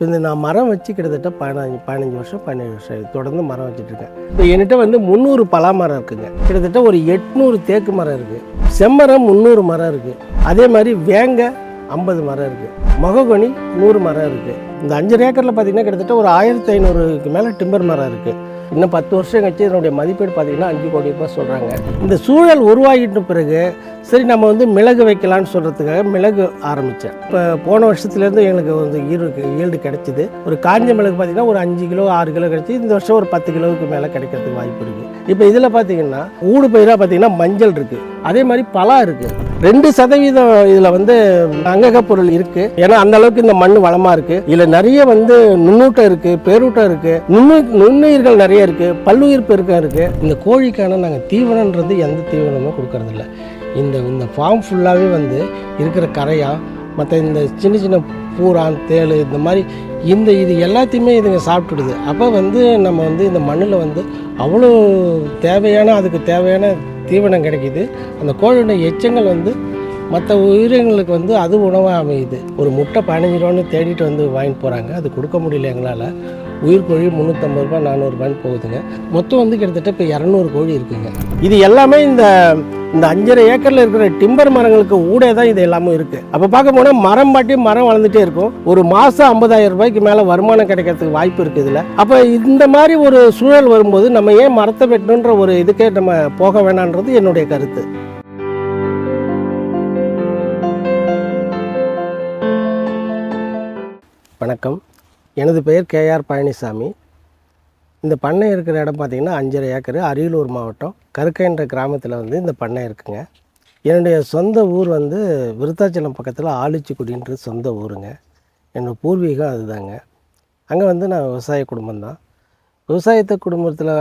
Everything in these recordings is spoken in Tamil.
இந்த நான் மரம் வச்சு கிட்டத்தட்ட 15 வருஷம் 17 வருஷம் தொடர்ந்து மரம் வச்சுட்ருக்கேன். இப்போ என்கிட்ட வந்து 300 பலா மரம் இருக்குங்க. கிட்டத்தட்ட ஒரு 800 தேக்கு மரம் இருக்குது. செம்மரம் 300 மரம் இருக்குது. அதே மாதிரி வேங்க 50 மரம் இருக்குது. மகோகனி 100 மரம் இருக்குது. இந்த 5 ஏக்கரில் பார்த்திங்கன்னா கிட்டத்தட்ட ஒரு 1500க்கு மேலே டிம்பர் மரம் இருக்குது. இன்னும் 10 வருஷம் கழிச்சு இதனுடைய மதிப்பீடு பார்த்திங்கன்னா 5 கோடி ரூபாய் சொல்கிறாங்க. இந்த சூழல் உருவாகிட்ட பிறகு சரி நம்ம வந்து மிளகு வைக்கலான்னு சொல்கிறதுக்காக மிளகு ஆரம்பித்தேன். இப்போ போன வருஷத்துலேருந்து எங்களுக்கு வந்து ஈல்டு கிடைச்சிது. ஒரு காஞ்ச மிளகு பார்த்திங்கன்னா ஒரு 5 கிலோ 6 கிலோ கிடச்சி. இந்த வருஷம் ஒரு 10 கிலோவுக்கு மேலே கிடைக்கிறதுக்கு வாய்ப்பு இருக்குது. இப்போ இதில் பார்த்திங்கன்னா ஊடு பயிராக பார்த்திங்கன்னா மஞ்சள் இருக்குது, அதே மாதிரி பலா இருக்குது. 2% இதில் வந்து அங்கக பொருள் இருக்குது. ஏன்னா அந்த அளவுக்கு இந்த மண் வளமாக இருக்குது. இதில் நிறைய வந்து நுண்ணூட்டம் இருக்குது, பேரூட்டம் இருக்குது, நுண்ணுயிர்கள் நிறைய இருக்குது, பல்லுயிர் பெருக்கம் இருக்குது. இந்த கோழிக்கான நாங்கள் தீவனன்றது எந்த தீவனமும் கொடுக்கறதில்ல. இந்த ஃபார்ம் ஃபுல்லாகவே வந்து இருக்கிற கரையா மற்ற இந்த சின்ன சின்ன பூரான் தேள் இந்த மாதிரி இது எல்லாத்தையுமே இதுங்க சாப்பிட்டுடுது. அப்போ வந்து நம்ம வந்து இந்த மண்ணில் வந்து அவ்வளோ அதுக்கு தேவையான தீவனம் கிடைக்கிது. அந்த கோழியோட எச்சங்கள் வந்து மற்ற உயிரினங்களுக்கு வந்து அது உணவாக அமையுது. ஒரு முட்டை 15 ரூபான்னு தேடிட்டு வந்து வாங்கிட்டு போகிறாங்க. அது கொடுக்க முடியல எங்களால். உயிர் கோழி 350 ரூபா 400 ரூபான்னு போகுதுங்க. மொத்தம் வந்து கிட்டத்தட்ட இப்போ 200 கோழி இருக்குங்க. இது எல்லாமே இந்த 5.5 ஏக்கரில் இருக்கிற டிம்பர் மரங்களுக்கு ஊடே தான் இது எல்லாமே இருக்குது. அப்போ பார்க்க போனால் மரம் வளர்ந்துட்டே இருக்கும். ஒரு மாதம் 50,000 ரூபாய்க்கு மேலே வருமானம் கிடைக்கிறதுக்கு வாய்ப்பு இருக்குது இதில். அப்போ இந்த மாதிரி ஒரு சூழல் வரும்போது நம்ம ஏன் மரத்தை வெட்டணுன்ற ஒரு இதுக்கே நம்ம போக வேணான்றது என்னுடைய கருத்து. வணக்கம், எனது பெயர் KR பழனிசாமி. இந்த பண்ணை இருக்கிற இடம் பார்த்திங்கன்னா 5.5 ஏக்கர், அரியலூர் மாவட்டம் கருக்கைன்ற கிராமத்தில் வந்து இந்த பண்ணை இருக்குங்க. என்னுடைய சொந்த ஊர் வந்து விருத்தாச்சலம் பக்கத்தில் ஆலிச்சிக்குடின்றது சொந்த ஊருங்க. என்னோடய பூர்வீகம் அதுதாங்க. அங்கே வந்து நான் விவசாய குடும்பம்தான். விவசாயத்தை குடும்பத்தில்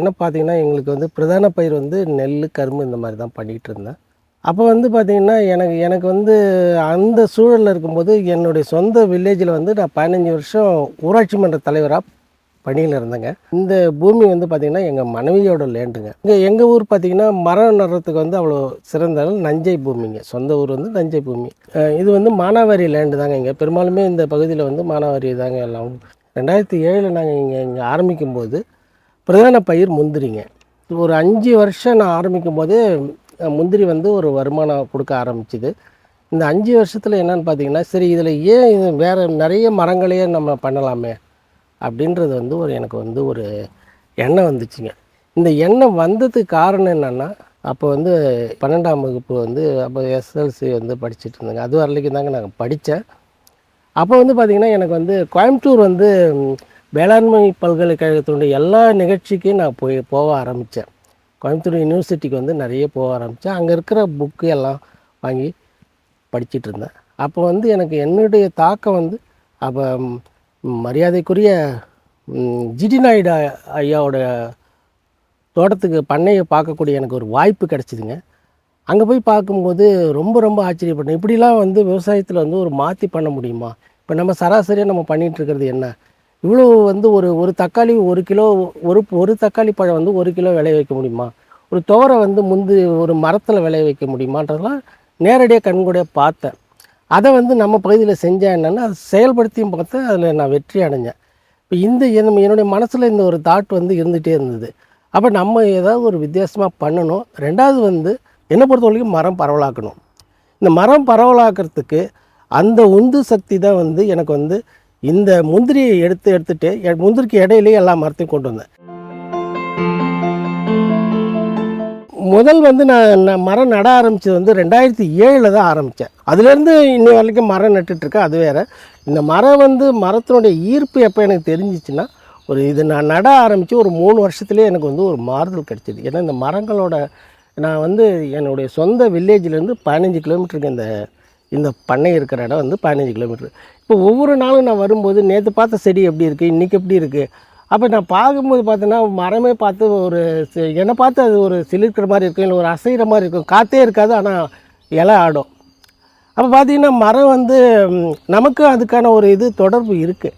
என்ன பார்த்திங்கன்னா எங்களுக்கு வந்து பிரதான பயிர் வந்து நெல், கரும்பு இந்த மாதிரி தான் பண்ணிகிட்டு இருந்தேன். அப்போ வந்து பார்த்திங்கன்னா எனக்கு வந்து அந்த சூழலில் இருக்கும்போது என்னுடைய சொந்த வில்லேஜில் வந்து நான் 15 வருஷம் ஊராட்சி மன்ற தலைவராக பணியில் இருந்தேங்க. இந்த பூமி வந்து பார்த்திங்கன்னா எங்கள் மனைவியோட லேண்டுங்க. எங்கள் ஊர் பார்த்திங்கன்னா மரம் நடுறதுக்கு வந்து அவ்வளோ சிறந்த நஞ்சை பூமிங்க. சொந்த ஊர் வந்து நஞ்சை பூமி. இது வந்து மானாவாரி லேண்டு தாங்க. இங்கே பெரும்பாலுமே இந்த பகுதியில் வந்து மானாவாரி தாங்க எல்லாம். 2007 நாங்கள் இங்கே ஆரம்பிக்கும்போது பிரதான பயிர் முந்திரிங்க. ஒரு 5 வருஷம் நான் ஆரம்பிக்கும் போது முந்திரி வந்து ஒரு வருமானம் கொடுக்க ஆரம்பிச்சுது. இந்த 5 வருஷத்தில் என்னென்னு பார்த்தீங்கன்னா சரி இதில் ஏன் இது வேறு நிறைய மரங்களையே நம்ம பண்ணலாமே அப்படின்றது வந்து எனக்கு வந்து ஒரு எண்ணம் வந்துச்சுங்க. இந்த எண்ணம் வந்ததுக்கு காரணம் என்னென்னா அப்போ வந்து 12ஆம் வகுப்பு வந்து அப்போ SLC வந்து படிச்சுட்டு இருந்தேங்க. அது வரலைக்கும் தாங்க நாங்கள் படித்தேன். அப்போ வந்து பார்த்திங்கன்னா எனக்கு வந்து கோயம்புத்தூர் வந்து வேளாண்மை பல்கலைக்கழகத்தினுடைய எல்லா நிகழ்ச்சிக்கும் நான் போக ஆரம்பித்தேன். கோயம்புத்தூர் யூனிவர்சிட்டிக்கு வந்து நிறைய போக ஆரம்பித்தேன். அங்கே இருக்கிற புக்கு எல்லாம் வாங்கி படிச்சுட்டு இருந்தேன். அப்போ வந்து எனக்கு என்னுடைய தாக்கம் வந்து அப்போ மரியாதைக்குரிய ஜிடி நாயுடு ஐயாவோட தோட்டத்துக்கு பண்ணையை பார்க்கக்கூடிய எனக்கு ஒரு வாய்ப்பு கிடச்சிதுங்க. அங்கே போய் பார்க்கும்போது ரொம்ப ஆச்சரியப்பட்டேன். இப்படிலாம் வந்து விவசாயத்தில் வந்து ஒரு மாற்றி பண்ண முடியுமா? இப்போ நம்ம சராசரியாக நம்ம பண்ணிகிட்ருக்கிறது என்ன? இவ்வளோ வந்து ஒரு தக்காளி 1 கிலோ ஒரு தக்காளி பழம் வந்து 1 கிலோ விளைய வைக்க முடியுமா? ஒரு துவரை வந்து ஒரு மரத்தில் விளைய வைக்க முடியுமான்றதெல்லாம் நேரடியாக கண்கூடியாக பார்த்தேன். அதை வந்து நம்ம பகுதியில் செஞ்சேன். என்னென்னா அதை செயல்படுத்தியும் பார்த்தேன். அதில் நான் வெற்றி அடைஞ்சேன். இப்போ என்னுடைய மனசில் இந்த ஒரு தாட் வந்து இருந்துகிட்டே இருந்தது. அப்போ நம்ம ஏதாவது ஒரு வித்தியாசமாக பண்ணணும். 2வது வந்து என்னை பொறுத்த வரைக்கும் மரம் பரவலாக்கணும். இந்த மரம் பரவலாக்கிறதுக்கு அந்த உந்து சக்தி தான் வந்து எனக்கு வந்து இந்த முந்திரியை எடுத்துட்டு முந்திரிக்கு இடையிலேயே எல்லா மரத்தையும் கொண்டு வந்தேன். முதல் வந்து நான் மரம் நட ஆரம்பித்தது வந்து 2007 தான் ஆரம்பித்தேன். அதுலேருந்து இன்னி வரைக்கும் மரம் நட்டுட்ருக்கேன். அது வேறு. இந்த மரம் வந்து மரத்தினுடைய ஈர்ப்பு எப்போ எனக்கு தெரிஞ்சிச்சுன்னா இது நான் நட ஆரம்பித்து ஒரு 3 வருஷத்துலேயே எனக்கு வந்து ஒரு மாறுதல் கிடச்சிது. ஏன்னா இந்த மரங்களோட நான் வந்து என்னுடைய சொந்த வில்லேஜிலேருந்து 15 கிலோமீட்டருக்கு இந்த பண்ணை இருக்கிற இடம் வந்து 15 கிலோமீட்டர். இப்போ ஒவ்வொரு நாளும் நான் வரும்போது நேற்று பார்த்த செடி எப்படி இருக்குது, இன்றைக்கி எப்படி இருக்குது, அப்போ நான் பார்க்கும்போது பார்த்தோன்னா மரமே பார்த்து என்னை பார்த்து அது ஒரு சிலிர்க்கிற மாதிரி இருக்கும், இல்லை ஒரு அசைகிற மாதிரி இருக்கும். காற்றே இருக்காது, ஆனால் இலை ஆடும். அப்போ பார்த்திங்கன்னா மரம் வந்து நமக்கு அதுக்கான ஒரு தொடர்பு இருக்குது.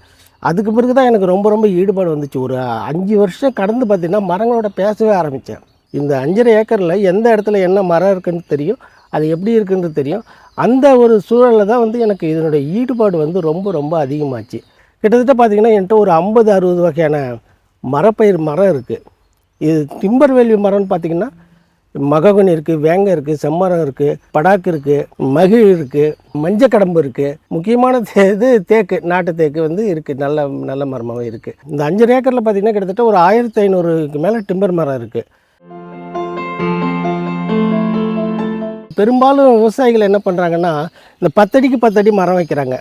அதுக்கு பிறகு தான் எனக்கு ரொம்ப ஈடுபாடு வந்துச்சு. ஒரு 5 வருஷம் கடந்து பார்த்திங்கன்னா மரங்களோட பேசவே ஆரம்பித்தேன். இந்த 5.5 ஏக்கரில் எந்த இடத்துல என்ன மரம் இருக்குன்னு தெரியும், அது எப்படி இருக்குன்றது தெரியும். அந்த ஒரு சூழலில் தான் வந்து எனக்கு இதனுடைய ஈடுபாடு வந்து ரொம்ப அதிகமாச்சு. கிட்டத்தட்ட பார்த்திங்கன்னா என்கிட்ட ஒரு 50-60 வகையான மரம் இருக்குது. இது டிம்பர் வேல்யூ மரம்னு பார்த்திங்கன்னா மககனி இருக்குது, வேங்க இருக்குது, செம்மரம் இருக்குது, படாக்கு இருக்குது, மகிழ் இருக்குது, மஞ்சக்கடம்பு இருக்குது. முக்கியமான இது தேக்கு, நாட்டு தேக்கு வந்து இருக்குது, நல்ல நல்ல மரமாகவே இருக்குது. இந்த 5 ஏக்கரில் பார்த்திங்கன்னா கிட்டத்தட்ட ஒரு 1500க்கு மேலே டிம்பர் மரம் இருக்குது. பெரும்பாலும் விவசாயிகள் என்ன பண்ணுறாங்கன்னா இந்த 10 அடிக்கு 10 அடி மரம் வைக்கிறாங்க.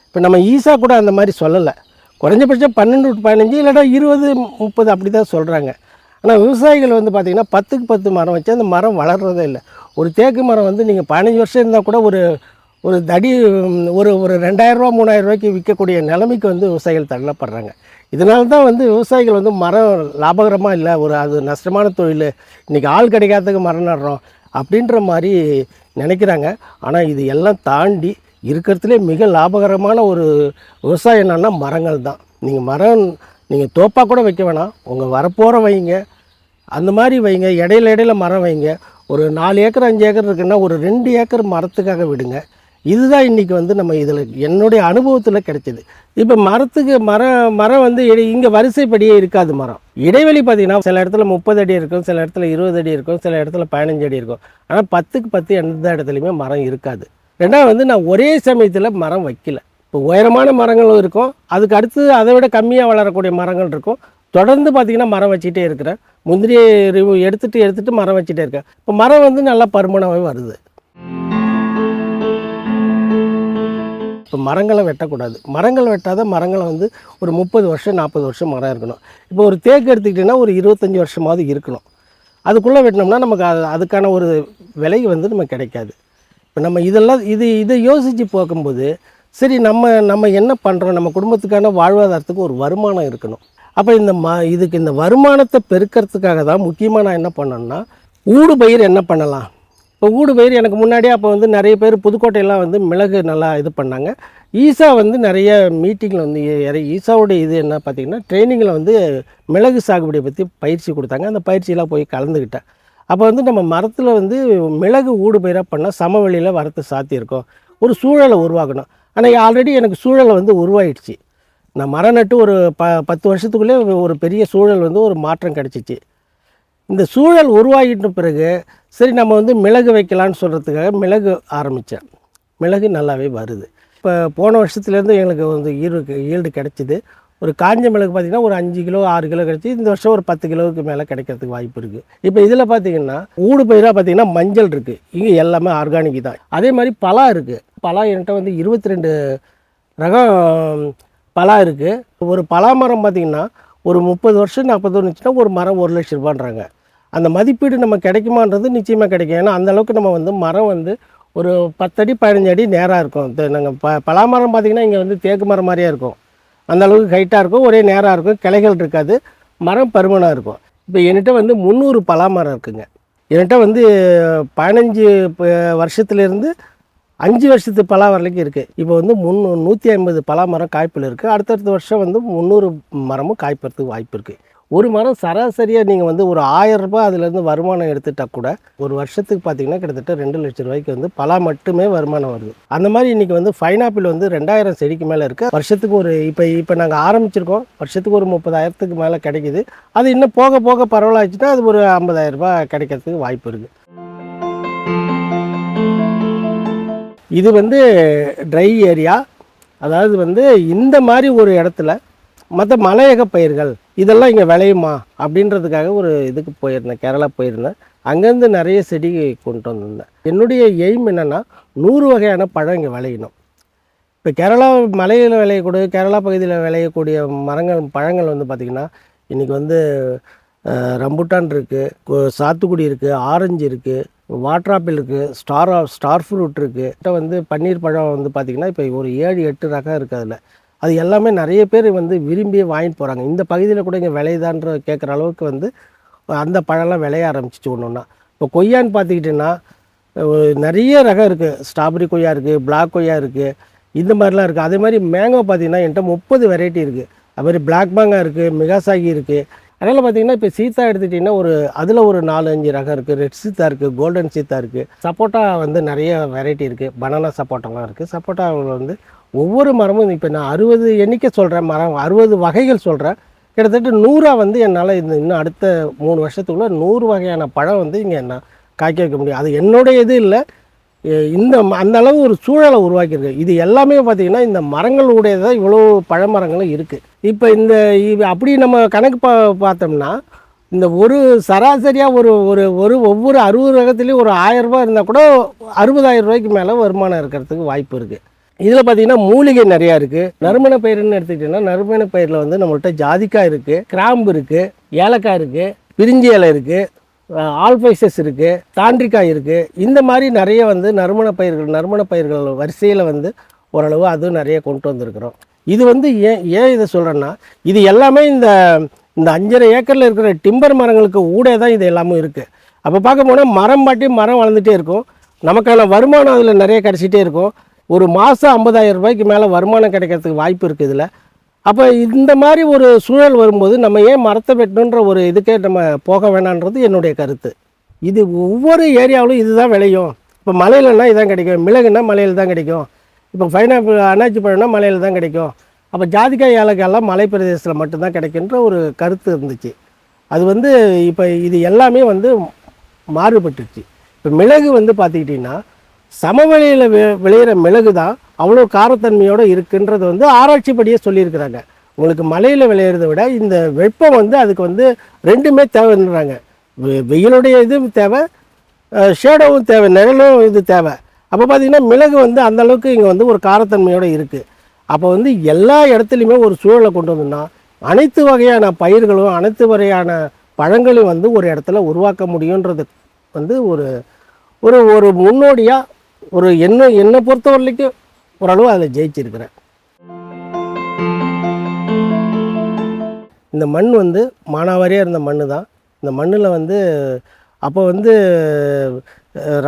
இப்போ நம்ம ஈஸா கூட அந்த மாதிரி சொல்லலை. குறைஞ்சபட்சம் 12 to 15 இல்லைனா 20, 30 அப்படி தான் சொல்கிறாங்க. ஆனால் விவசாயிகள் வந்து பார்த்திங்கன்னா 10க்கு 10 மரம் வச்சு அந்த மரம் வளர்கிறதே இல்லை. ஒரு தேக்கு மரம் வந்து நீங்கள் 15 வருஷம் இருந்தால் கூட ஒரு தடி ஒரு 2000 ரூபா 3000 ரூபாய்க்கு விற்கக்கூடிய நிலைமைக்கு வந்து விவசாயிகள் தள்ளப்படுறாங்க. இதனால தான் வந்து விவசாயிகள் வந்து மரம் லாபகரமாக இல்லை, அது நஷ்டமான தொழில், இன்றைக்கி ஆள் கிடைக்காததுக்கு மரம் நடுறோம் அப்படின்ற மாதிரி நினைக்கிறாங்க. ஆனால் இது எல்லாம் தாண்டி இருக்கிறதுலே மிக லாபகரமான ஒரு விவசாயம் என்னன்னா மரங்கள் தான். நீங்கள் தோப்பாக கூட வைக்க வேணாம், உங்கள் வரப்போகிற வைங்க, அந்த மாதிரி வைங்க. இடையில மரம் வைங்க. ஒரு 4 ஏக்கர் 5 ஏக்கர் இருக்குன்னா ஒரு 2 ஏக்கர் மரத்துக்காக விடுங்க. இதுதான் இன்றைக்கி வந்து நம்ம இதில் என்னுடைய அனுபவத்தில் கிடைச்சிது. இப்போ மரம் வந்து இங்கே வரிசைப்படியே இருக்காது. மரம் இடைவெளி பார்த்திங்கன்னா சில இடத்துல 30 அடி இருக்கும், சில இடத்துல 20 அடி இருக்கும், சில இடத்துல 15 அடி இருக்கும். ஆனால் 10க்கு 10 எந்த இடத்துலையுமே மரம் இருக்காது. ரெண்டாவது வந்து நான் ஒரே சமயத்தில் மரம் வைக்கல. இப்போ உயரமான மரங்களும் இருக்கும், அதுக்கு அடுத்து அதை விட கம்மியாக வளரக்கூடிய மரங்கள் இருக்கும். தொடர்ந்து பார்த்திங்கன்னா மரம் வச்சுட்டே இருக்கிறேன். முந்திரியை எடுத்துகிட்டு மரம் வச்சுட்டே இருக்கேன். இப்போ மரம் வந்து நல்லா பருமனாகவே வருது. இப்போ மரங்களை வெட்டக்கூடாது. மரங்கள் வெட்டாத மரங்களை வந்து ஒரு 30 வருஷம் 40 வருஷம் மரம் இருக்கணும். இப்போ ஒரு தேக்கு எடுத்துக்கிட்டிங்கன்னா ஒரு 25 வருஷமாவது இருக்கணும். அதுக்குள்ளே வெட்டினோம்னா நமக்கு அதுக்கான ஒரு விலை வந்து நமக்கு கிடைக்காது. இப்போ நம்ம இதை யோசித்து பார்க்கும்போது சரி நம்ம என்ன பண்ணுறோம், நம்ம குடும்பத்துக்கான வாழ்வாதாரத்துக்கு ஒரு வருமானம் இருக்கணும். அப்போ இதுக்கு இந்த வருமானத்தை பெருக்கிறதுக்காக தான் முக்கியமாக நான் என்ன பண்ணேன்னா ஊடு பயிர் என்ன பண்ணலாம். இப்போ ஊடு பயிர் எனக்கு முன்னாடியே அப்போ வந்து நிறைய பேர் புதுக்கோட்டையெல்லாம் வந்து மிளகு நல்லா இது பண்ணாங்க. ஈஸா வந்து நிறைய மீட்டிங்கில் வந்து ஈஸாவுடைய இது என்ன பார்த்திங்கன்னா ட்ரைனிங்கில் வந்து மிளகு சாகுபடியை பற்றி பயிற்சி கொடுத்தாங்க. அந்த பயிற்சியெல்லாம் போய் கலந்துக்கிட்டேன். அப்போ வந்து நம்ம மரத்தில் வந்து மிளகு ஊடு பயிராக பண்ணால் சமவெளியில் வரத்து சாத்தியிருக்கோம், ஒரு சூழலை உருவாக்கணும். ஆனால் ஆல்ரெடி எனக்கு சூழலை வந்து உருவாயிடுச்சு. நான் மரம் நட்டு ஒரு 10 வருஷத்துக்குள்ளே ஒரு பெரிய சூழல் வந்து ஒரு மாற்றம் கிடச்சிச்சு. இந்த சூழல் உருவாகிட்ட பிறகு சரி நம்ம வந்து மிளகு வைக்கலான்னு சொல்கிறதுக்காக மிளகு ஆரம்பித்தேன். மிளகு நல்லாவே வருது. இப்போ போன வருஷத்துலேருந்து எங்களுக்கு வந்து ஈல்டு கிடச்சிது. ஒரு காஞ்ச மிளகு பார்த்திங்கன்னா ஒரு 5 கிலோ 6 கிலோ கிடச்சி. இந்த வருஷம் ஒரு 10 கிலோவுக்கு மேலே கிடைக்கிறதுக்கு வாய்ப்பு இருக்குது. இப்போ இதில் பார்த்திங்கன்னா ஊடு பயிராக பார்த்திங்கன்னா மஞ்சள் இருக்குது, இங்கே எல்லாமே ஆர்கானிக் தான். அதே மாதிரி பலா இருக்குது. பலா என்கிட்ட வந்து 22 ரகம் பலா இருக்குது. ஒரு பலா மரம் பார்த்திங்கன்னா ஒரு 30 வருஷம் 40 இருந்துச்சுன்னா ஒரு மரம் 1 லட்ச ரூபான்றாங்க. அந்த மதிப்பீடு நம்ம கிடைக்குமான்றது நிச்சயமாக கிடைக்கும். ஏன்னா அந்தளவுக்கு நம்ம வந்து மரம் வந்து ஒரு 10 அடி 15 அடி நேராக இருக்கும். நாங்கள் பலா மரம் பார்த்திங்கன்னா இங்கே வந்து தேக்கு மரம் மாதிரியே இருக்கும். அந்த அளவுக்கு ஹைட்டாக இருக்கும், ஒரே நேராக இருக்கும், கிளைகள் இருக்காது, மரம் பருமனாக இருக்கும். இப்போ என்கிட்ட வந்து 300 பலா மரம் இருக்குங்க. என்கிட்ட வந்து 15 வருஷத்துலேருந்து 5 வருஷத்து பலா வரைக்கும் இருக்குது. இப்போ வந்து 150 பலா மரம் காய்ப்பில் இருக்குது. அடுத்தடுத்த வருஷம் வந்து 300 மரமும் காய்ப்பறதுக்கு வாய்ப்பு இருக்குது. ஒரு மரம் சராசரியாக நீங்கள் வந்து ஒரு 1000 ரூபாய் அதுலேருந்து வருமானம் எடுத்துட்டால் கூட ஒரு வருஷத்துக்கு பார்த்திங்கன்னா கிட்டத்தட்ட 2 லட்ச ரூபாய்க்கு வந்து பலா மட்டுமே வருமானம் வருது. அந்த மாதிரி இன்றைக்கி வந்து பைனாப்பிள் வந்து 2000 செடிக்கு மேலே இருக்குது. வருஷத்துக்கு ஒரு இப்போ நாங்கள் ஆரம்பிச்சிருக்கோம், வருஷத்துக்கு ஒரு 30,000க்கு மேலே கிடைக்கிது. அது இன்னும் போக போக பரவலாச்சுன்னா அது ஒரு 50,000 ரூபாய் கிடைக்கிறதுக்கு வாய்ப்பு இருக்குது. இது வந்து ட்ரை ஏரியா, அதாவது வந்து இந்த மாதிரி ஒரு இடத்துல மற்ற மலையக பயிர்கள் இதெல்லாம் இங்கே விளையுமா அப்படின்றதுக்காக ஒரு இதுக்கு போயிருந்தேன், கேரளா போயிருந்தேன். அங்கேருந்து நிறைய செடி கொண்டு வந்திருந்தேன். என்னுடைய எய்ம் என்னென்னா 100 வகையான பழம் இங்கே விளையணும். இப்போ கேரளா மலையில் விளையக்கூடிய கேரளா பகுதியில் விளையக்கூடிய பழங்கள் வந்து பார்த்திங்கன்னா இன்றைக்கி வந்து ரம்புட்டான் இருக்குது, சாத்துக்குடி இருக்குது, ஆரஞ்சு இருக்குது, வாட்டர் ஆப்பிள் இருக்குது, ஸ்டார் ஃப்ரூட் இருக்குது. வந்து பன்னீர் பழம் வந்து பார்த்திங்கன்னா இப்போ ஒரு 7-8 ரகம் இருக்குது. அதில் அது எல்லாமே நிறைய பேர் வந்து விரும்பியே வாங்கிட்டு போகிறாங்க. இந்த பகுதியில் கூட இங்கே விளையுதான்ற கேட்குற அளவுக்கு வந்து அந்த பழம்லாம் விளைய ஆரம்பிச்சிச்சு ஒன்று ஒன்றா. இப்போ கொய்யான்னு பார்த்துக்கிட்டிங்கன்னா நிறைய ரகம் இருக்குது. ஸ்ட்ராபெரி கொய்யா இருக்குது, பிளாக் கொய்யா இருக்குது, இந்த மாதிரிலாம் இருக்குது. அதே மாதிரி மேங்கோ பார்த்திங்கன்னா என்கிட்ட 30 வெரைட்டி இருக்குது. அதுமாதிரி பிளாக் மேங்கோ இருக்குது, மிகாசாகி இருக்குது. அதனால் பார்த்திங்கன்னா இப்போ சீத்தா எடுத்துகிட்டிங்கன்னா அதில் ஒரு 4-5 ரகம் இருக்குது. ரெட் சீத்தா இருக்குது, கோல்டன் சீத்தா இருக்குது. சப்போட்டா வந்து நிறைய வெரைட்டி இருக்குது. பனானா சப்போட்டாலாம் இருக்குது. சப்போட்டாவில் வந்து ஒவ்வொரு மரமும் இப்போ நான் 60 எண்ணிக்கை சொல்கிறேன், மரம் 60 வகைகள் சொல்கிறேன். கிட்டத்தட்ட 100 வந்து என்னால் இன்னும் அடுத்த 3 வருஷத்துக்குள்ள 100 வகையான பழம் வந்து இங்கே என்ன காய்க்க வைக்க முடியும். அது என்னுடைய இது இல்லை, அந்த அளவு ஒரு சூழலை உருவாக்கியிருக்கு. இது எல்லாமே பார்த்திங்கன்னா இந்த மரங்களுடையதான் இவ்வளோ பழமரங்களும் இருக்குது. இப்போ அப்படி நம்ம கணக்கு பார்த்தோம்னா இந்த ஒரு சராசரியாக ஒரு ஒரு ஒரு ஒவ்வொரு 60 ரகத்துலேயும் ஒரு 1000 ரூபா இருந்தால் கூட 60,000 ரூபாய்க்கு மேலே வருமானம் இருக்கிறதுக்கு வாய்ப்பு இருக்குது. இதில் பார்த்திங்கன்னா மூலிகை நிறையா இருக்குது. நறுமண பயிர்னு எடுத்துக்கிட்டிங்கன்னா நறுமண பயிரில் வந்து நம்மள்கிட்ட ஜாதிக்காய் இருக்குது, கிராம்பு இருக்குது, ஏலக்காய் இருக்குது, பிரிஞ்சி இலை இருக்குது, ஆல்பைசஸ் இருக்குது, தாண்டிக்காய் இருக்குது. இந்த மாதிரி நிறைய வந்து நறுமண பயிர்கள் வரிசையில் வந்து ஓரளவு அதுவும் நிறைய கொண்டு வந்திருக்கிறோம். இது வந்து ஏன் இதை சொல்கிறேன்னா, இது எல்லாமே இந்த 5.5 ஏக்கரில் இருக்கிற டிம்பர் மரங்களுக்கு ஊடே தான் இது எல்லாமே இருக்குது. அப்போ பார்க்க போனால் மரம் வளர்ந்துட்டே இருக்கும், நமக்கான வருமானம் அதில் நிறைய கிடச்சிட்டே இருக்கும். ஒரு மாதம் 50,000 ரூபாய்க்கு மேலே வருமானம் கிடைக்கிறதுக்கு வாய்ப்பு இருக்குது இதில். அப்போ இந்த மாதிரி ஒரு சூழல் வரும்போது நம்ம ஏன் மரத்தை வெட்டணுன்ற ஒரு இதுக்கே நம்ம போக வேணான்றது என்னுடைய கருத்து. இது ஒவ்வொரு ஏரியாவிலும் இது தான் விளையும். இப்போ மலையிலன்னா இதான் கிடைக்கும், மிளகுன்னா மலையில் தான் கிடைக்கும், இப்போ பைனாப்பிள் அன்னாச்சி பழம்னா மலையில் தான் கிடைக்கும். அப்போ ஜாதிக்காய் ஏலக்காயெல்லாம் மலை பிரதேசத்தில் மட்டும்தான் கிடைக்கின்ற ஒரு கருத்து இருந்துச்சு. அது வந்து இப்போ இது எல்லாமே வந்து மாறுபட்டுச்சு. இப்போ மிளகு வந்து பார்த்துக்கிட்டிங்கன்னா சமவெளியில் விளையிற மிளகு தான் அவ்வளோ காரத்தன்மையோடு இருக்குன்றது வந்து ஆராய்ச்சிப்படியே சொல்லியிருக்கிறாங்க. உங்களுக்கு மலையில் விளையிறத விட இந்த வெப்பம் வந்து அதுக்கு வந்து ரெண்டுமே தேவைன்றாங்க. வெயிலுடைய இது தேவை, ஷேடோவும் தேவை, நிழலும் இது தேவை. அப்போ பார்த்திங்கன்னா மிளகு வந்து அந்தளவுக்கு இங்கே வந்து ஒரு காரத்தன்மையோடு இருக்குது. அப்போ வந்து எல்லா இடத்துலையுமே ஒரு சூழலை கொண்டு வந்தோம்னா அனைத்து வகையான பயிர்களும் அனைத்து வகையான பழங்களையும் வந்து ஒரு இடத்துல உருவாக்க முடியுன்றது வந்து ஒரு ஒரு ஒரு முன்னோடியாக ஒரு என்னை பொறுத்த வரைக்கும் ஓரளவு அதில் ஜெயிச்சிருக்கிறேன். இந்த மண் வந்து மானாவாரியாக இருந்த மண் தான். இந்த மண்ணில் வந்து அப்போ வந்து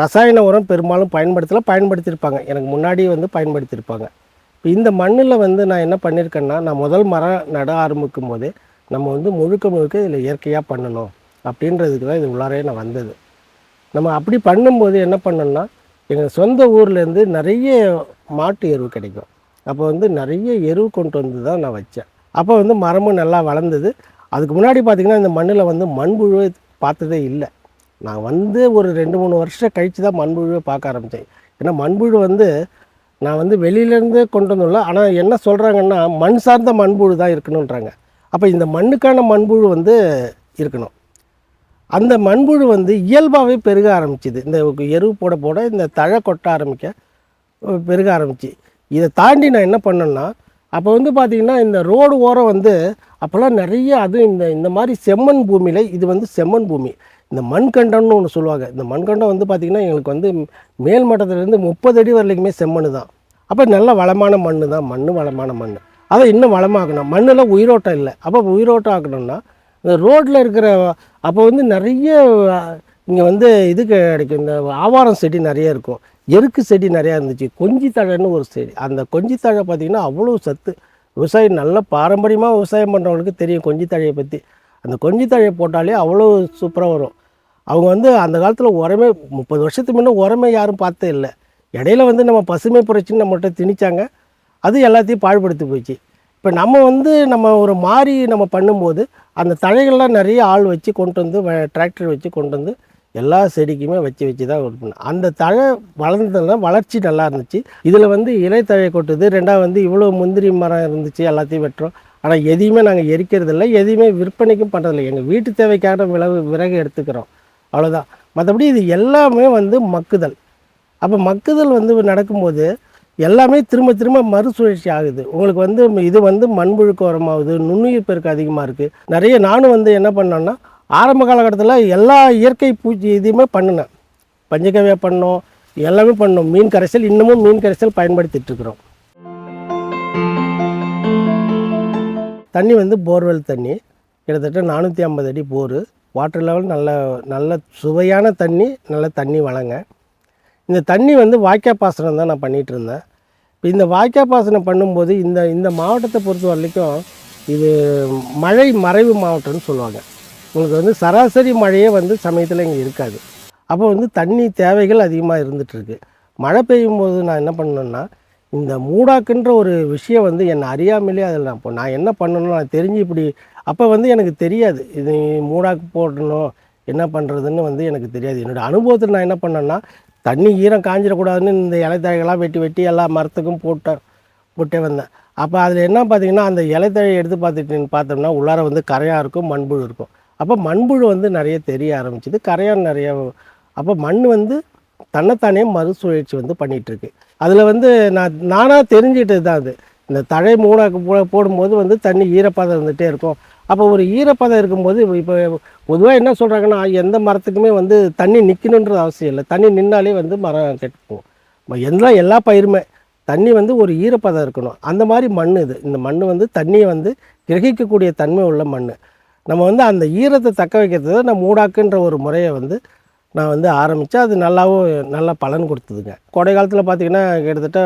ரசாயன உரம் பெரும்பாலும் பயன்படுத்தியிருப்பாங்க, எனக்கு முன்னாடி வந்து பயன்படுத்தியிருப்பாங்க. இப்போ இந்த மண்ணில் வந்து நான் என்ன பண்ணியிருக்கேன்னா, நான் முதல் மரம் நட ஆரம்பிக்கும் போதே நம்ம வந்து முழுக்க இதில் இயற்கையாக பண்ணணும் அப்படின்றதுக்கு தான் இது உள்ளாரே நான் வந்தது. நம்ம அப்படி பண்ணும்போது என்ன பண்ணோன்னா, எங்கள் சொந்த ஊர்லேருந்து நிறைய மாட்டு எருவு கிடைக்கும். அப்போ வந்து நிறைய எருவு கொண்டு வந்து தான் நான் வச்சேன். அப்போ வந்து மரமும் நல்லா வளர்ந்தது. அதுக்கு முன்னாடி பார்த்திங்கன்னா இந்த மண்ணில் வந்து மண்புழுவை பார்த்ததே இல்லை. நான் வந்து ஒரு 2-3 வருஷம் கழித்து தான் மண்புழுவை பார்க்க ஆரம்பித்தேன். ஏன்னா மண்புழு வந்து நான் வந்து வெளியிலேருந்து கொண்டு வந்துள்ள, ஆனால் என்ன சொல்கிறாங்கன்னா மண் சார்ந்த மண்புழு தான் இருக்கணுன்றாங்க. அப்போ இந்த மண்ணுக்கான மண்புழு வந்து இருக்கணும். அந்த மண்புழு வந்து இயல்பாகவே பெருக ஆரம்பிச்சிது. இந்த எருவு போட இந்த தழை கொட்ட பெருக ஆரம்பிச்சு. இதை தாண்டி நான் என்ன பண்ணேன்னா, அப்போ வந்து பார்த்திங்கன்னா இந்த ரோடு ஓரம் வந்து அப்போல்லாம் நிறைய அதுவும் இந்த மாதிரி செம்மண் பூமியில், இது வந்து செம்மண் பூமி, இந்த மண்கண்டம்னு ஒன்று சொல்லுவாங்க. இந்த மண்கண்டம் வந்து பார்த்திங்கன்னா எங்களுக்கு வந்து மேல் மட்டத்துலேருந்து 30 அடி வரலைக்குமே செம்மண் தான். அப்போ நல்ல வளமான மண் தான், வளமான மண். அதை இன்னும் வளமாக்கணும். மண்ணில் உயிரோட்டம் இல்லை. அப்போ உயிரோட்டம் ஆக்கணும்னா இந்த ரோட்டில் இருக்கிற அப்போ வந்து நிறைய இங்கே வந்து இது கிடைக்கும், இந்த ஆவாரம் செடி நிறைய இருக்கும், எருக்கு செடி நிறையா இருந்துச்சு, கொஞ்சித்தழைன்னு ஒரு செடி. அந்த கொஞ்சித்தழை பார்த்திங்கன்னா அவ்வளோ சத்து. விவசாயம் நல்ல பாரம்பரியமாக விவசாயம் பண்ணுறவங்களுக்கு தெரியும் கொஞ்சித்தழையை பற்றி. அந்த கொஞ்சித்தழையை போட்டாலே அவ்வளோ சூப்பராக வரும். அவங்க வந்து அந்த காலத்தில் உரமே 30 வருஷத்துக்கு முன்னே உரமே யாரும் பார்த்தே இல்லை. இடையில வந்து நம்ம பசுமை புரட்சின்னு நம்மகிட்ட திணிச்சாங்க, அது எல்லாத்தையும் பாழ்படுத்தி போச்சு. இப்போ நம்ம ஒரு மாறி நம்ம பண்ணும்போது அந்த தழைகள்லாம் நிறைய ஆள் வச்சு கொண்டு வந்து டிராக்டர் வச்சு கொண்டு வந்து எல்லா செடிக்குமே வச்சு தான் ஒர்க் பண்ணேன். அந்த தழை வளர்ந்ததுலாம் வளர்ச்சி நல்லா இருந்துச்சு. இதில் வந்து இலைத்தழை கொட்டுது. ரெண்டாவது வந்து இவ்வளோ முந்திரி மரம் இருந்துச்சு, எல்லாத்தையும் வெட்டுறோம். ஆனால் எதையுமே நாங்கள் எரிக்கிறதில்ல, எதையுமே விற்பனைக்கும் பண்ணுறதில்ல. எங்கள் வீட்டு தேவைக்கான விறகு எடுத்துக்கிறோம், அவ்வளோதான். மற்றபடி இது எல்லாமே வந்து மக்குதல். அப்போ மக்குதல் வந்து நடக்கும்போது எல்லாமே திரும்ப மறுசுழற்சி ஆகுது. உங்களுக்கு வந்து இது வந்து மண்புழுக்கு உரமாகுது, நுண்ணுயிர் பெருக்கு அதிகமாக இருக்குது. நிறைய நானும் வந்து என்ன பண்ணேன்னா, ஆரம்ப காலகட்டத்தில் எல்லா இயற்கை பூச்சி இதையுமே பண்ணினேன். பஞ்சகவியா பண்ணோம், எல்லாமே பண்ணோம். மீன் கரைசல், இன்னமும் மீன் கரைசல் பயன்படுத்திகிட்ருக்குறோம். தண்ணி வந்து போர்வெல் தண்ணி, கிட்டத்தட்ட 450 அடி போரு. வாட்டர் லெவல் நல்ல சுவையான தண்ணி, நல்ல தண்ணி வளங்க. இந்த தண்ணி வந்து வாய்க்கால் பாசனம் தான் நான் பண்ணிகிட்டு இருந்தேன். இப்போ இந்த வாய்க்கால் பாசனம் பண்ணும்போது இந்த மாவட்டத்தை பொறுத்த வரைக்கும் இது மழை மறைவு மாவட்டம்னு சொல்லுவாங்க. உங்களுக்கு வந்து சராசரி மழையே வந்து சமயத்தில் இங்கே இருக்காது. அப்போ வந்து தண்ணி தேவைகள் அதிகமாக இருந்துகிட்ருக்கு. மழை பெய்யும் போது நான் என்ன பண்ணேன்னா, இந்த மூடாக்குன்ற ஒரு விஷயம் வந்து என்னை அறியாமலே அதில் நான் என்ன பண்ணணும் நான் தெரிஞ்சு இப்படி அப்போ வந்து எனக்கு தெரியாது இது மூடாக்கு போடணும் என்ன பண்ணுறதுன்னு வந்து எனக்கு தெரியாது. என்னோடய அனுபவத்தில் நான் என்ன பண்ணேன்னா தண்ணி ஈரம் காஞ்சிடக்கூடாதுன்னு இந்த இலைத்தழைகள்லாம் வெட்டி வெட்டி எல்லா மரத்துக்கும் போட்டே வந்தேன். அப்போ அதில் என்ன பார்த்தீங்கன்னா அந்த இலைத்தழையை எடுத்து பார்த்தோம்னா உள்ளார வந்து கரையாக இருக்கும், மண்புழு இருக்கும். அப்போ மண்புழு வந்து நிறைய தெரிய ஆரம்பிச்சிது, கரையான் நிறைய. அப்போ மண் வந்து தன்னைத்தானே மறுசுழற்சி வந்து பண்ணிகிட்ருக்கு. அதில் வந்து நானாக தெரிஞ்சுக்கிட்டது தான் அது. இந்த தழை மூடாக்கு போடும்போது வந்து தண்ணி ஈரப்பதம் இருந்துகிட்டே இருக்கும். அப்போ ஒரு ஈரப்பதம் இருக்கும்போது இப்போ பொதுவாக என்ன சொல்கிறாங்கன்னா எந்த மரத்துக்குமே வந்து தண்ணி நிற்கணுன்றது அவசியம் இல்லை. தண்ணி நின்னாலே வந்து மரம் கெட்டுப்போம். எல்லா பயிருமே தண்ணி வந்து ஒரு ஈரப்பதம் இருக்கணும். அந்த மாதிரி மண் இது. இந்த மண் வந்து தண்ணியை வந்து கிரகிக்கக்கூடிய தன்மை உள்ள மண். நம்ம வந்து அந்த ஈரத்தை தக்க வைக்கிறது நான் மூடாக்குன்ற ஒரு முறையை வந்து நான் வந்து ஆரம்பித்தேன். அது நல்லா பலன் கொடுத்ததுங்க. கோடை காலத்தில் பார்த்திங்கன்னா கிட்டத்தட்ட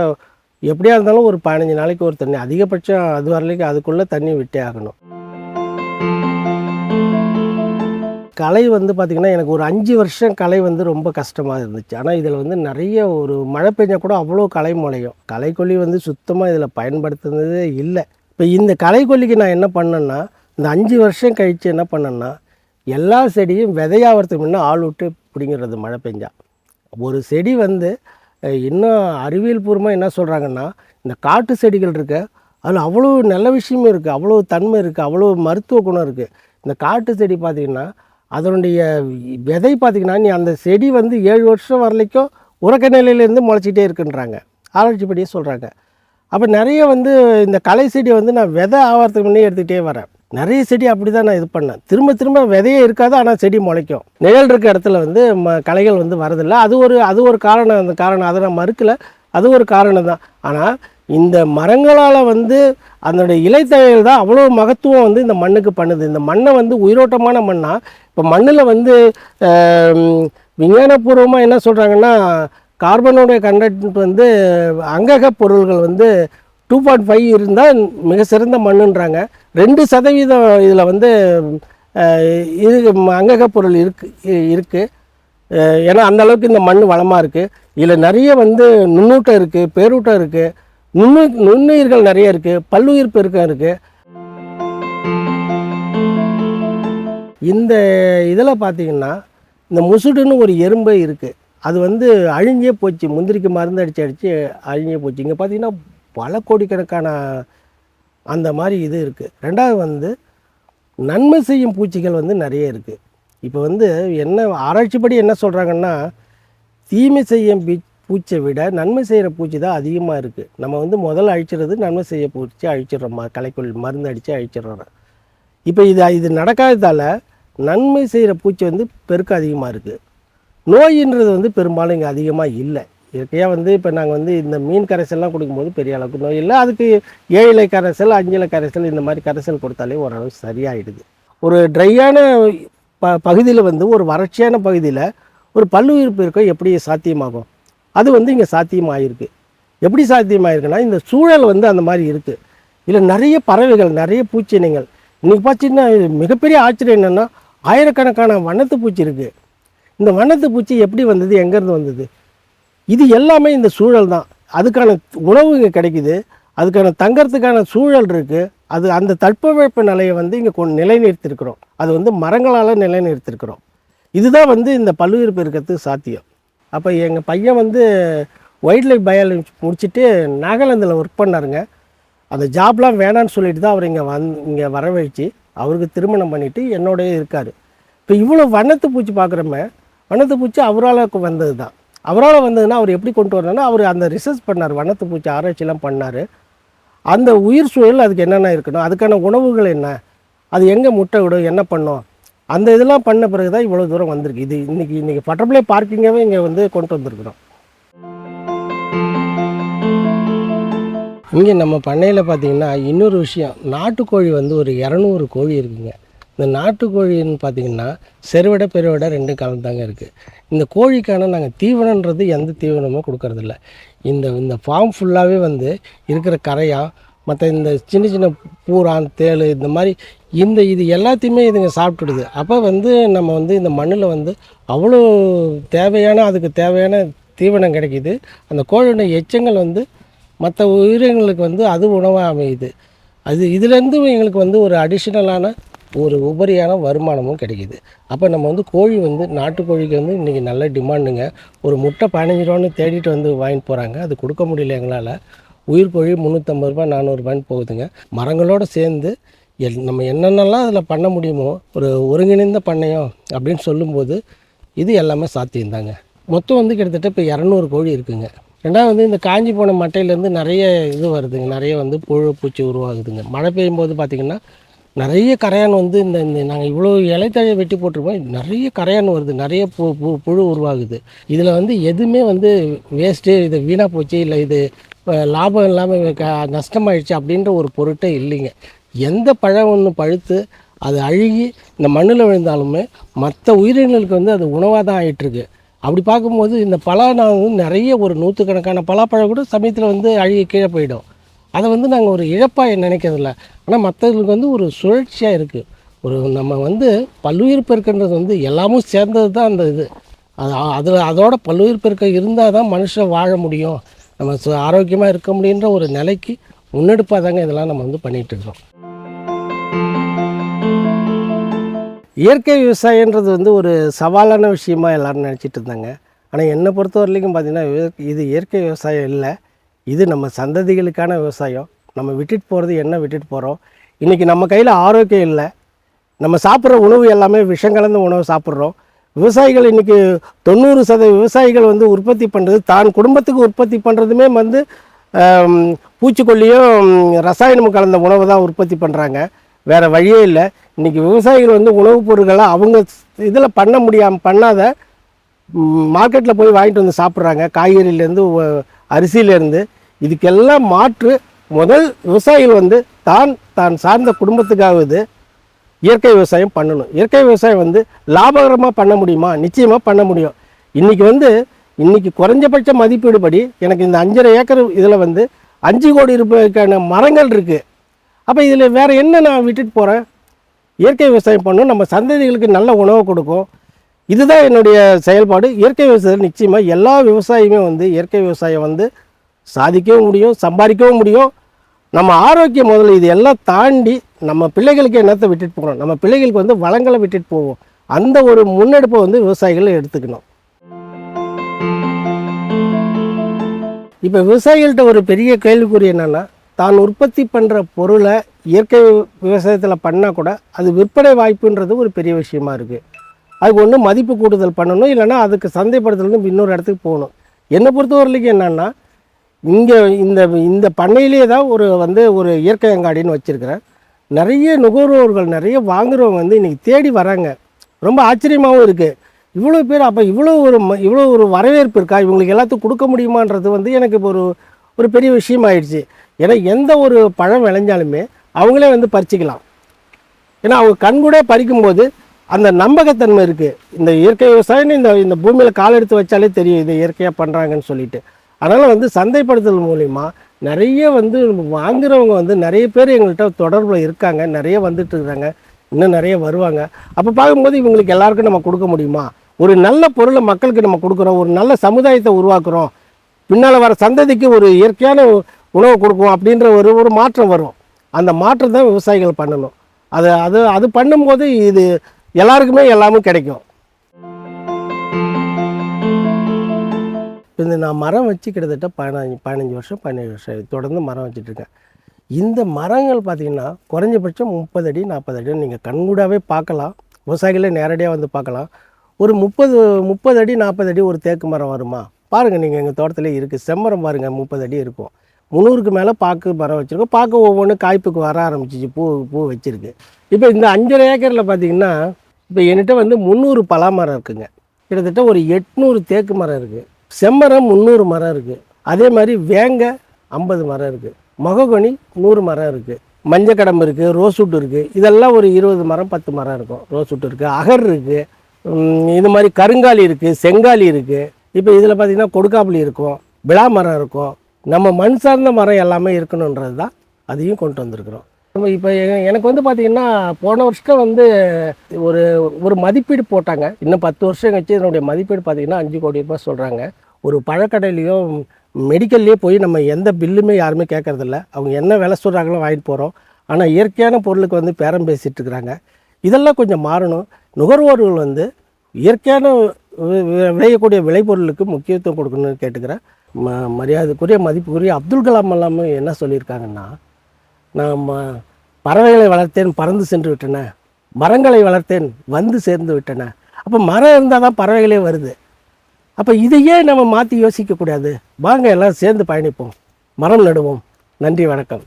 எப்படியா இருந்தாலும் ஒரு 15 நாளைக்கு ஒரு தண்ணி, அதிகபட்சம் அது வரலைக்கு அதுக்குள்ளே தண்ணி விட்டே ஆகணும். கலை வந்து பார்த்திங்கன்னா எனக்கு ஒரு 5 வருஷம் கலை வந்து ரொம்ப கஷ்டமாக இருந்துச்சு. ஆனால் இதில் வந்து நிறைய ஒரு மழை பெஞ்சால் கூட அவ்வளோ களை முளையும். களைக்கொல்லி வந்து சுத்தமாக இதில் பயன்படுத்துனதே இல்லை. இப்போ இந்த களைக்கொல்லிக்கு நான் என்ன பண்ணேன்னா இந்த 5 வருஷம் கழித்து என்ன பண்ணேன்னா எல்லா செடியும் விதையாகிறதுக்கு முன்னே ஆள் விட்டு பிடிங்கிறது. மழை பெஞ்சா ஒரு செடி வந்து இன்னும் அறிவியல் பூர்வமாக என்ன சொல்கிறாங்கன்னா இந்த காட்டு செடிகள் இருக்க அதில் அவ்வளோ நல்ல விஷயமும் இருக்குது, அவ்வளோ தன்மை இருக்குது, அவ்வளோ மருத்துவ குணம் இருக்குது. இந்த காட்டு செடி பார்த்திங்கன்னா அதனுடைய விதை பார்த்திங்கன்னா நீ அந்த செடி வந்து 7 வருஷம் வரலைக்கும் உறக்க நிலையிலேருந்து முளைச்சிட்டே இருக்குன்றாங்க, ஆராய்ச்சிப்படியே சொல்கிறாங்க. அப்போ நிறைய வந்து இந்த களை செடியை வந்து நான் விதை ஆகிறதுக்கு முன்னே எடுத்துகிட்டே வரேன். நிறைய செடி அப்படி தான் நான் இது பண்ணேன். திரும்ப விதையே இருக்காது, ஆனால் செடி முளைக்கும். நிழல் இருக்க இடத்துல வந்து களைகள் வந்து வரதில்லை. அது ஒரு காரணம். அந்த காரணம் அதை நான் மறுக்கலை, அது ஒரு காரணம் தான். ஆனால் இந்த மரங்களால் வந்து அதனுடைய இலைத்தழைகள் தான் அவ்வளோ மகத்துவம் வந்து இந்த மண்ணுக்கு பண்ணுது. இந்த மண்ணை வந்து உயிரோட்டமான மண்ணாக இப்போ மண்ணில் வந்து விஞ்ஞானபூர்வமாக என்ன சொல்கிறாங்கன்னா கார்பனுடைய கண்டென்ட் வந்து அங்கக பொருள்கள் வந்து 2.5 இருந்தால் மிக சிறந்த மண்ணுன்றாங்க. 2% இதில் வந்து இது அங்கக பொருள் இருக்குது. ஏன்னா அந்தளவுக்கு இந்த மண் வளமாக இருக்குது. இதில் நிறைய வந்து நுண்ணூட்டம் இருக்குது, பேரூட்டம் இருக்குது, நுண்ணுயிர்கள் நிறைய இருக்குது, பல்லுயிர் பெருக்கம் இருக்குது. இந்த இதில் பார்த்திங்கன்னா இந்த முசுடுன்னு ஒரு எறும்பு இருக்குது. அது வந்து அழிஞ்சே போச்சு. முந்திரிக்கு மருந்து அடித்து அழிஞ்சே போச்சு. இங்கே பார்த்திங்கன்னா பல கோடிக்கணக்கான அந்த மாதிரி இது இருக்குது. ரெண்டாவது வந்து நன்மை செய்யும் பூச்சிகள் வந்து நிறைய இருக்குது. இப்போ வந்து என்ன ஆராய்ச்சிப்படி என்ன சொல்கிறாங்கன்னா தீமை செய்யும் பூச்சியை விட நன்மை செய்கிற பூச்சி தான் அதிகமாக இருக்குது. நம்ம வந்து முதல்ல அழிச்சிடுறது நன்மை செய்ய பூச்சி அழிச்சிடுறோம், களைக்கொல்லி மருந்து அடித்து அழிச்சிடுறோம். இப்போ இது நடக்காததால் நன்மை செய்கிற பூச்சி வந்து பெருக்கம் அதிகமாக இருக்குது. நோயின்றது வந்து பெரும்பாலும் இங்கே அதிகமாக இல்லை. இயற்கையாக வந்து இப்போ நாங்கள் வந்து இந்த மீன் கரைசல்லாம் கொடுக்கும்போது பெரிய அளவுக்கு நோய் இல்லை. அதுக்கு 7 இலை கரைசல், 5 இலை கரைசல் இந்த மாதிரி கரைசல் கொடுத்தாலே ஓரளவு சரியாயிடுது. ஒரு ட்ரையான பகுதியில் வந்து ஒரு வறட்சியான பகுதியில் ஒரு பல்லுயிர் பெருக்கம் எப்படி சாத்தியமாகும்? அது வந்து இங்கே சாத்தியமாகிருக்கு. எப்படி சாத்தியமாகிருக்குன்னா இந்த சூழல் வந்து அந்த மாதிரி இருக்குது. இதில் நிறைய பறவைகள், நிறைய பூச்சினங்கள். இன்றைக்கி பார்த்தீங்கன்னா மிகப்பெரிய ஆச்சரியம் என்னென்னா ஆயிரக்கணக்கான வண்ணத்து பூச்சி இருக்குது. இந்த வண்ணத்து பூச்சி எப்படி வந்தது, எங்கேருந்து வந்தது? இது எல்லாமே இந்த சூழல் தான். அதுக்கான உணவு இங்கே கிடைக்குது, அதுக்கான தங்கறதுக்கான சூழல் இருக்குது. அந்த தட்பவெப்ப நிலையை வந்து இங்கே நிலைநிறுத்திருக்கிறோம். அது வந்து மரங்களால் நிலைநிறுத்திருக்கிறோம். இதுதான் வந்து இந்த பல்லுயிர் பெருக்கத்துக்கு சாத்தியம். அப்போ எங்கள் பையன் வந்து வைல்ட் லைஃப் பயாலஜி முடிச்சுட்டு நாகாலாந்தில் ஒர்க் பண்ணாருங்க. அந்த ஜாப்லாம் வேணான்னு சொல்லிட்டு தான் அவர் இங்கே வரவழைச்சு அவருக்கு திருமணம் பண்ணிவிட்டு என்னோடய இருக்கார். இப்போ இவ்வளோ வண்ணத்து பூச்சி பார்க்குறோமே, வண்ணத்து பூச்சி அவரால் வந்தது தான். அவரால் வந்ததுன்னா அவர் எப்படி கொண்டு வரணும்னா அவர் அந்த ரிசர்ச் பண்ணார், வண்ணத்து பூச்சி ஆராய்ச்சிலாம் பண்ணார். அந்த உயிர் சூழல் அதுக்கு என்னென்ன இருக்கணும், அதுக்கான உணவுகள் என்ன, அது எங்கே முட்டை விடும், என்ன பண்ணும், அந்த இதெல்லாம் பண்ண பிறகு தான் இவ்வளோ தூரம் வந்திருக்கு. இது இன்றைக்கி பட்டர்ஃப்ளை பார்க்கிங்காகவே இங்கே வந்து கொண்டு வந்திருக்கிறோம். இங்கே நம்ம பண்ணையில் பார்த்திங்கன்னா இன்னொரு விஷயம், நாட்டுக்கோழி வந்து ஒரு 200 கோழி இருக்குங்க. இந்த நாட்டுக்கோழின்னு பார்த்திங்கன்னா செருவடை பெருவடை 2 கலந்தாங்க இருக்குது. இந்த கோழிக்கான நாங்கள் தீவனன்றது எந்த தீவனமும் கொடுக்கறதில்ல. இந்த ஃபார்ம் ஃபுல்லாகவே வந்து இருக்கிற கரையா மற்ற இந்த சின்ன சின்ன பூரான் தேள் இந்த மாதிரி இது எல்லாத்தையுமே இதுங்க சாப்பிட்டுடுது. அப்போ வந்து நம்ம வந்து இந்த மண்ணில் வந்து அவ்வளோ அதுக்கு தேவையான தீவனம் கிடைக்கிது. அந்த கோழியோட எச்சங்கள் வந்து மற்ற உயிரினங்களுக்கு வந்து அது உணவாக அமையுது. அது இதுலேருந்து எங்களுக்கு வந்து ஒரு அடிஷ்னலான ஒரு உபரியான வருமானமும் கிடைக்கிது. அப்போ நம்ம வந்து கோழி வந்து நாட்டுக்கோழிக்கு வந்து இன்றைக்கி நல்ல டிமாண்டுங்க. ஒரு முட்டை 15 ரூபான்னு தேடிட்டு வந்து வாங்கிட்டு போகிறாங்க. அது கொடுக்க முடியல எங்களால். உயிர் கோழி 350 ரூபா 400 ரூபான்னு போகுதுங்க. மரங்களோடு சேர்ந்து நம்ம என்னென்னலாம் அதில் பண்ண முடியுமோ ஒரு ஒருங்கிணைந்த பண்ணையம் அப்படின்னு சொல்லும்போது இது எல்லாமே சாத்தியம்தாங்க. மொத்தம் வந்து கிட்டத்தட்ட இப்போ 200 கோழி இருக்குதுங்க. ரெண்டாவது வந்து இந்த காஞ்சி போன மட்டையிலேருந்து நிறைய இது வருதுங்க. நிறைய வந்து புழு பூச்சி உருவாகுதுங்க. மழை பெய்யும்போது பார்த்திங்கன்னா நிறைய கரையான் வந்து இந்த இந்த நாங்கள் இவ்வளோ இலைத்தழையை வெட்டி போட்டிருப்போம், நிறைய கரையான் வருது, நிறைய புழு உருவாகுது. இதில் வந்து எதுவுமே வந்து வேஸ்ட்டு, இது வீணாக போச்சு, இல்லை இது லாபம் இல்லாமல் நஷ்டமாயிடுச்சு அப்படின்ற ஒரு பொருட்டே இல்லைங்க. எந்த பழம் ஒன்று பழுத்து அது அழுகி இந்த மண்ணில் விழுந்தாலுமே மற்ற உயிரினங்களுக்கு வந்து அது உணவாக தான் ஆகிட்டுருக்கு. அப்படி பார்க்கும்போது இந்த நான் வந்து நிறைய ஒரு 100கணக்கான பலாப்பழம் கூட சமயத்தில் வந்து அழுகி கீழே போயிடும். அதை வந்து நாங்கள் ஒரு இழப்பாக நினைக்கிறதில்ல. ஆனால் மற்றவங்களுக்கு வந்து ஒரு சுழற்சியாக இருக்குது. ஒரு நம்ம வந்து பல்லுயிர் பெருக்கன்றது வந்து எல்லாமும் சேர்ந்தது தான் அந்த இது. அதோட பல்லுயிர் பெருக்கம் இருந்தால் தான் மனுஷன் வாழ முடியும், நம்ம ஆரோக்கியமாக இருக்க முடியுன்ற ஒரு நிலைக்கு முன்னெடுப்பாக தாங்க இதெல்லாம் நம்ம வந்து பண்ணிகிட்ருக்கோம். இயற்கை விவசாயன்றது வந்து ஒரு சவாலான விஷயமா எல்லோரும் நினச்சிட்டு இருந்தாங்க. ஆனால் என்னை பொறுத்த வரைக்கும் பார்த்திங்கன்னா இது இயற்கை விவசாயம் இல்லை, இது நம்ம சந்ததிகளுக்கான விவசாயம். நம்ம விட்டுட்டு போகிறது என்ன விட்டுட்டு போகிறோம். இன்றைக்கி நம்ம கையில் ஆரோக்கியம் இல்லை, நம்ம சாப்பிட்ற உணவு எல்லாமே விஷம் கலந்த உணவு சாப்பிட்றோம். விவசாயிகள் இன்றைக்கி 90% விவசாயிகள் வந்து உற்பத்தி பண்ணுறது தான் குடும்பத்துக்கு உற்பத்தி பண்ணுறதுமே வந்து பூச்சிக்கொல்லியும் ரசாயனமும் கலந்த உணவு தான் உற்பத்தி பண்ணுறாங்க. வேறு வழியே இல்லை. இன்றைக்கி விவசாயிகள் வந்து உணவுப் பொருட்களை அவங்க இதில் பண்ணாத மார்க்கெட்டில் போய் வாங்கிட்டு வந்து சாப்பிட்றாங்க. காய்கறியிலேருந்து அரிசியிலேருந்து இதுக்கெல்லாம் மாற்று முதல் விவசாயிகள் வந்து தான் சார்ந்த குடும்பத்துக்காவது இயற்கை விவசாயம் பண்ணணும். இயற்கை விவசாயம் வந்து லாபகரமாக பண்ண முடியுமா? நிச்சயமாக பண்ண முடியும். இன்றைக்கி குறைஞ்சபட்ச மதிப்பீடு படி எனக்கு இந்த 5.5 ஏக்கர் இதில் வந்து 5 கோடி ரூபாய்க்கான மரங்கள் இருக்குது. அப்போ இதில் வேறு என்ன நான் விட்டுட்டு போகிறேன்? இயற்கை விவசாயம் பண்ணணும், நம்ம சந்ததிகளுக்கு நல்ல உணவு கொடுக்கும். இதுதான் என்னுடைய செயல்பாடு. இயற்கை விவசாயம் நிச்சயமாக எல்லா விவசாயியுமே வந்து இயற்கை விவசாயம் வந்து சாதிக்கவும் முடியும், சம்பாதிக்கவும் முடியும். நம்ம ஆரோக்கியம் முதல்ல இது எல்லாம் தாண்டி நம்ம பிள்ளைகளுக்கு என்னத்தை விட்டுட்டு போகணும், நம்ம பிள்ளைகளுக்கு வந்து வளங்களை விட்டுட்டு போவோம். அந்த ஒரு முன்னெடுப்பை வந்து விவசாயிகள் எடுத்துக்கணும். இப்போ விவசாயிகள்கிட்ட ஒரு பெரிய கேள்விக்குறி என்னென்னா, தான் உற்பத்தி பண்ணுற பொருளை இயற்கை விவசாயத்தில் பண்ணால் கூட அது விற்பனை வாய்ப்புன்றது ஒரு பெரிய விஷயமா இருக்குது. அதுக்கு ஒன்று மதிப்பு கூடுதல் பண்ணணும், இல்லைன்னா அதுக்கு சந்தைப்படுத்தல் இன்னொரு இடத்துக்கு போகணும். என்னை பொறுத்தவரைக்கும் என்னென்னா, இங்கே இந்த பண்ணையிலே தான் ஒரு இயற்கை அங்காடின்னு வச்சுருக்கிறேன். நிறைய நுகர்வோர்கள் நிறைய வாங்குறவங்க வந்து இன்றைக்கி தேடி வராங்க. ரொம்ப ஆச்சரியமாகவும் இருக்குது. இவ்வளோ பேர், அப்போ இவ்வளோ ஒரு வரவேற்பு இருக்கா, இவங்களுக்கு எல்லாத்துக்கும் கொடுக்க முடியுமான்றது வந்து எனக்கு இப்போ ஒரு பெரிய விஷயம் ஆயிடுச்சு. ஏன்னா எந்த ஒரு பழம் விளைஞ்சாலுமே அவங்களே வந்து பறிச்சிக்கலாம். ஏன்னா அவங்க கண்கூட பறிக்கும்போது அந்த நம்பகத்தன்மை இருக்குது. இந்த இயற்கை விவசாயம்னு இந்த பூமியில் கால் எடுத்து வச்சாலே தெரியும் இதை இயற்கையாக பண்ணுறாங்கன்னு சொல்லிட்டு. அதனால் வந்து சந்தைப்படுத்தல் மூலிமா நிறைய வந்து வாங்குறவங்க வந்து நிறைய பேர் எங்கள்கிட்ட தொடர்பில் இருக்காங்க, நிறைய வந்துட்டு இருக்காங்க, இன்னும் நிறைய வருவாங்க. அப்போ பார்க்கும்போது இவங்களுக்கு எல்லாருக்கும் நம்ம கொடுக்க முடியுமா? ஒரு நல்ல பொருளை மக்களுக்கு நம்ம கொடுக்குறோம், ஒரு நல்ல சமுதாயத்தை உருவாக்குறோம், பின்னால் வர சந்ததிக்கு ஒரு இயற்கையான உணவு கொடுக்கும் அப்படின்ற ஒரு மாற்றம் வரும். அந்த மாற்றம் தான் விவசாயிகள் பண்ணணும். அது பண்ணும்போது இது எல்லாருக்குமே எல்லாமும் கிடைக்கும். இந்த நான் மரம் வச்சு கிட்டத்தட்ட 15 வருஷம் 17 வருஷம் தொடர்ந்து மரம் வச்சுட்ருக்கேன். இந்த மரங்கள் பார்த்திங்கன்னா குறைஞ்சபட்சம் 30 அடி 40 அடி நீங்கள் கண்கூடாவே பார்க்கலாம். விவசாயிகளே நேரடியாக வந்து பார்க்கலாம். ஒரு 30 அடி 40 அடி ஒரு தேக்கு மரம் வருமா பாருங்கள். நீங்கள் எங்கள் தோட்டத்திலே இருக்குது, செம்மரம் பாருங்கள், 30 அடி இருக்கும். 300க்கு மேலே பாக்கு மரம் வச்சுருக்கோம். பாக்கு ஒவ்வொன்றும் காய்ப்புக்கு வர ஆரம்பிச்சிச்சு, பூ வச்சுருக்கு. இப்போ இந்த 5.5 ஏக்கரில் பார்த்திங்கன்னா இப்போ என்கிட்ட வந்து 300 பலா மரம் இருக்குதுங்க. கிட்டத்தட்ட ஒரு 800 தேக்கு மரம் இருக்குது. செம்மரம் 300 மரம் இருக்குது. அதே மாதிரி வேங்க 50 மரம் இருக்குது. மகோகனி 100 மரம் இருக்குது. மஞ்சக்கடம்பு இருக்குது, ரோஸ்வுட் இருக்குது. இதெல்லாம் ஒரு 20 மரம் 10 மரம் இருக்கும். ரோஸ்வுட் இருக்குது, அகர் இருக்குது, இது மாதிரி கருங்காலி இருக்குது, செங்காலி இருக்குது. இப்போ இதில் பார்த்திங்கன்னா கொடுக்காப்புளி இருக்கும், விழா மரம் இருக்கும். நம்ம மண் சார்ந்த மரம் எல்லாமே இருக்கணுன்றது தான் அதையும் கொண்டு வந்திருக்கிறோம். இப்போ எனக்கு வந்து பார்த்திங்கன்னா போன வருஷம் வந்து ஒரு மதிப்பீடு போட்டாங்க. இன்னும் 10 வருஷம் கழிச்சு இதனுடைய மதிப்பீடு பார்த்திங்கன்னா 5 கோடி ரூபாய் சொல்கிறாங்க. ஒரு பழக்கடையிலையும் மெடிக்கல்லே போய் நம்ம எந்த பில்லுமே யாருமே கேட்கறதில்ல. அவங்க என்ன விலை சொல்கிறாங்களோ வாங்கிட்டு போகிறோம். ஆனால் இயற்கையான பொருளுக்கு வந்து பேரம் பேசிகிட்டு இருக்கிறாங்க. இதெல்லாம் கொஞ்சம் மாறணும். நுகர்வோர்கள் வந்து இயற்கையான விளையக்கூடிய விளைபொருளுக்கு முக்கியத்துவம் கொடுக்கணும்னு கேட்டுக்கிறேன். மரியாதைக்குரிய மதிப்புக்குரிய அப்துல் கலாம் எல்லாம் என்ன சொல்லியிருக்காங்கன்னா, நான் பறவைகளை வளர்த்தேன் பறந்து சென்று விட்டன, மரங்களை வளர்த்தேன் வந்து சேர்ந்து விட்டன. அப்போ மரம் இருந்தால் தான் பறவைகளே வருது. அப்போ இதையே நம்ம மாற்றி யோசிக்கக்கூடாது. வாங்க எல்லாம் சேர்ந்து பயணிப்போம், மரம் நடுவோம். நன்றி, வணக்கம்.